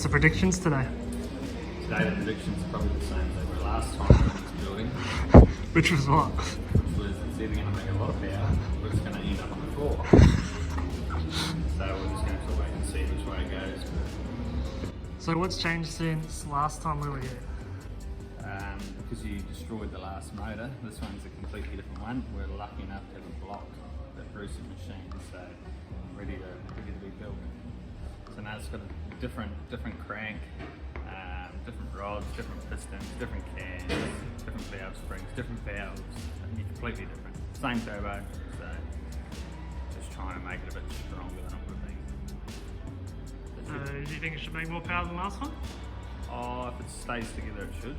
the predictions today? Today the predictions are probably the same as they were last time in this building. Which was what? Which was it's either going to make a lot of power or it's going to end up on the floor. So we're just going to have to wait and see which way it goes. So what's changed since last time we were here? Because you destroyed the last motor, this one's a completely different one. We're lucky enough to have a block that Bruce had machined, so ready to be built. So now it's got a different crank, different rods, different pistons, different cams, different valve springs, different valves, completely different. Same turbo, so just trying to make it a bit stronger than it would be. Do you think it should make more power than last one? Oh, if it stays together, it should.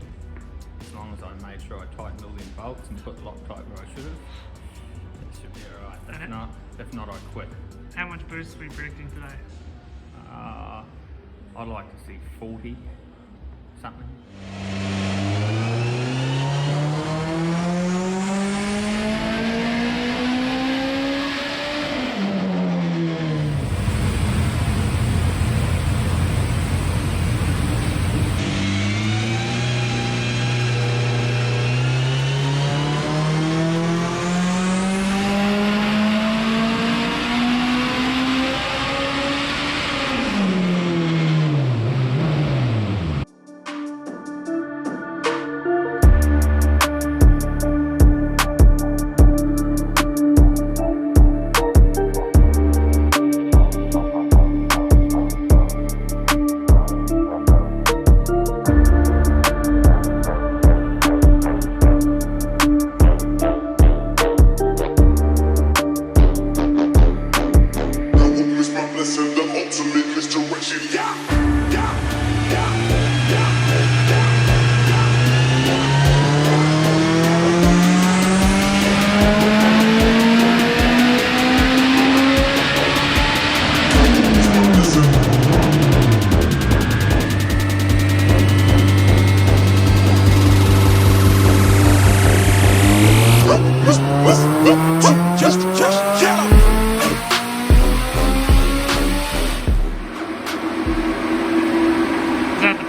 As long as I made sure I tightened all the bolts and put Loctite where I should have, it should be alright. If not, I quit. How much boost are we predicting today? I'd like to see 40 something.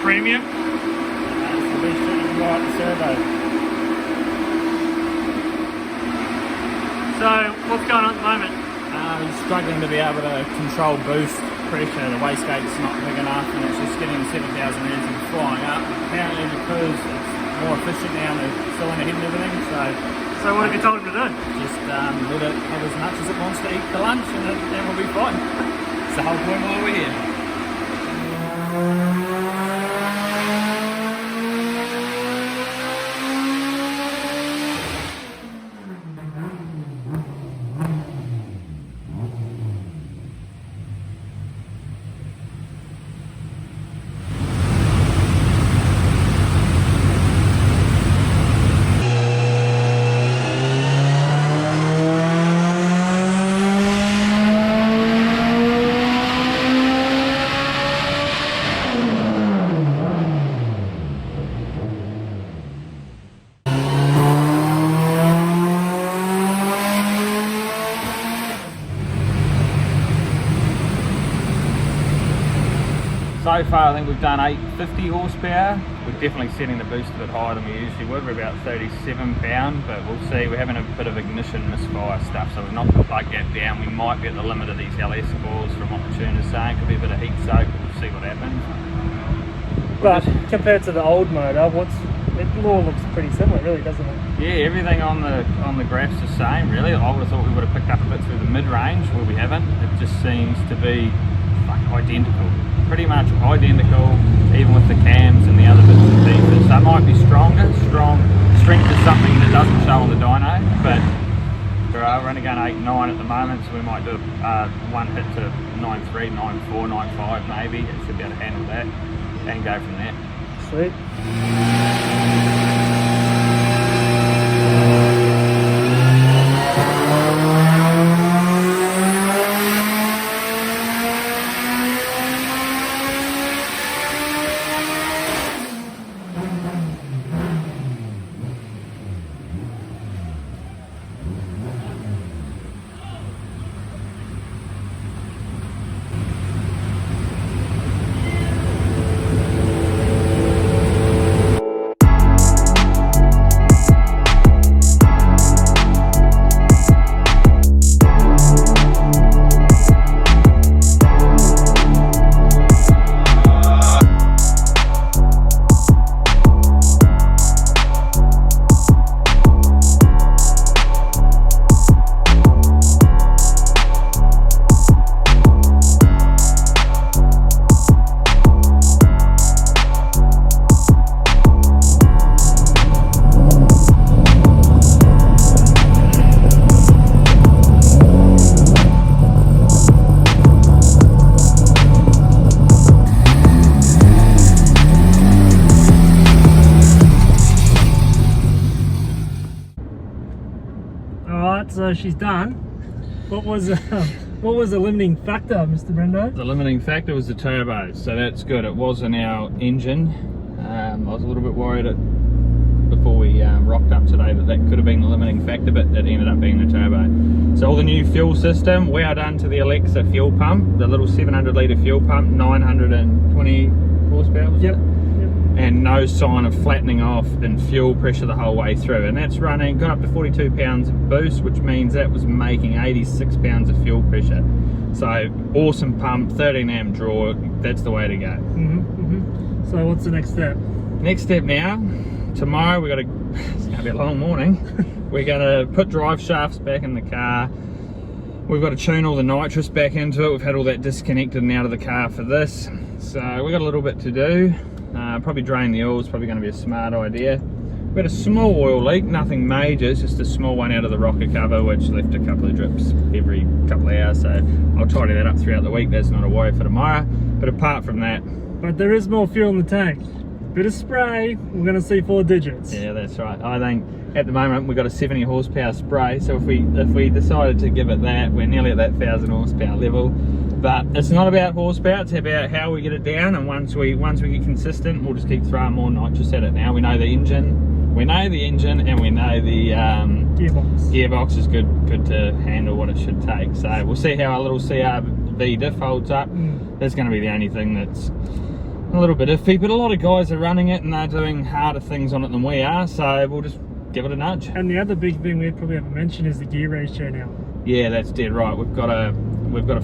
Premium? That's the best thing you can buy at the servo. So, what's going on at the moment? He's struggling to be able to control boost pressure. The wastegate's not big enough and it's just getting 7,000 amps and flying up. Apparently because it's more efficient now and the cylinder head and everything, So what have you told him to do? just let it have as much as it wants to eat for lunch and then we'll be fine. It's the whole point while we're here. So far I think we've done 850 horsepower. We're definitely setting the boost a bit higher than we usually would. We're about 37 pound, but we'll see. We're having a bit of ignition misfire stuff, so we've knocked the plug gap down. We might be at the limit of these LS cores from what the tuner's saying. Could be a bit of heat soak, we'll see what happens. But compared to the old motor, it all looks pretty similar really, doesn't it? Yeah, everything on the graph's the same really. I would have thought we would have picked up a bit through the mid-range where we haven't. It just seems to be like identical. Pretty much identical, even with the cams and the other bits and pieces. So it might be stronger. Strength is something that doesn't show on the dyno, but we're only going 8.9 at the moment, so we might do one hit to 9.3, 9.4, 9.5 maybe. It should be able to handle that and go from there. Sweet. so she's done. What was the limiting factor, Mr. Brendo? The limiting factor was the turbo, so that's good. It wasn't our engine. I was a little bit worried before we rocked up today that could have been the limiting factor, but it ended up being the turbo. So all the new fuel system, well done to the Alexa fuel pump, the little 700 litre fuel pump, 920 horsepower. Yep. And no sign of flattening off in fuel pressure the whole way through, and that's running, got up to 42 pounds of boost, which means that was making 86 pounds of fuel pressure. So awesome pump, 13 amp draw, that's the way to go. So what's the next step? Next step now, tomorrow it's going to be a long morning. We're going to put drive shafts back in the car. We've got to tune all the nitrous back into it. We've had all that disconnected and out of the car for this, so we've got a little bit to do. Probably drain the oil is probably going to be a smart idea. We had a small oil leak, nothing major, it's just a small one out of the rocker cover which left a couple of drips every couple of hours, so I'll tidy that up throughout the week. That's not a worry for tomorrow, but apart from that... But there is more fuel in the tank. Bit of spray, we're going to see 4 digits. Yeah, that's right. I think at the moment we've got a 70 horsepower spray, so if we decided to give it that, we're nearly at that 1000 horsepower level. But it's not about horsepower, it's about how we get it down, and once we get consistent, we'll just keep throwing more nitrous at it now. We know the engine, and we know the gearbox is good to handle what it should take. So we'll see how our little CRV diff holds up. That's going to be the only thing that's a little bit iffy, but a lot of guys are running it and they're doing harder things on it than we are, so we'll just give it a nudge. And the other big thing we probably haven't mentioned is the gear ratio now. Yeah, that's dead right. We've got a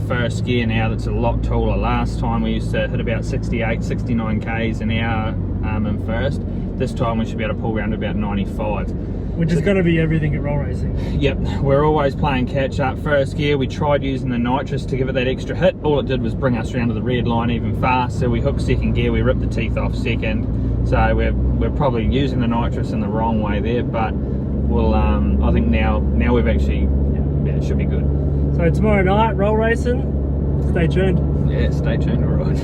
first gear now that's a lot taller. Last time we used to hit about 68, 69 k's an hour in first. This time we should be able to pull around to about 95. Which is going to be everything at roll racing. Yep, we're always playing catch up. First gear, we tried using the nitrous to give it that extra hit. All it did was bring us around to the red line even faster. We hooked second gear, we ripped the teeth off second. So we're probably using the nitrous in the wrong way there, but we'll I think now we've actually, yeah, it should be good. So tomorrow night, roll racing, stay tuned. Yeah, stay tuned, alright.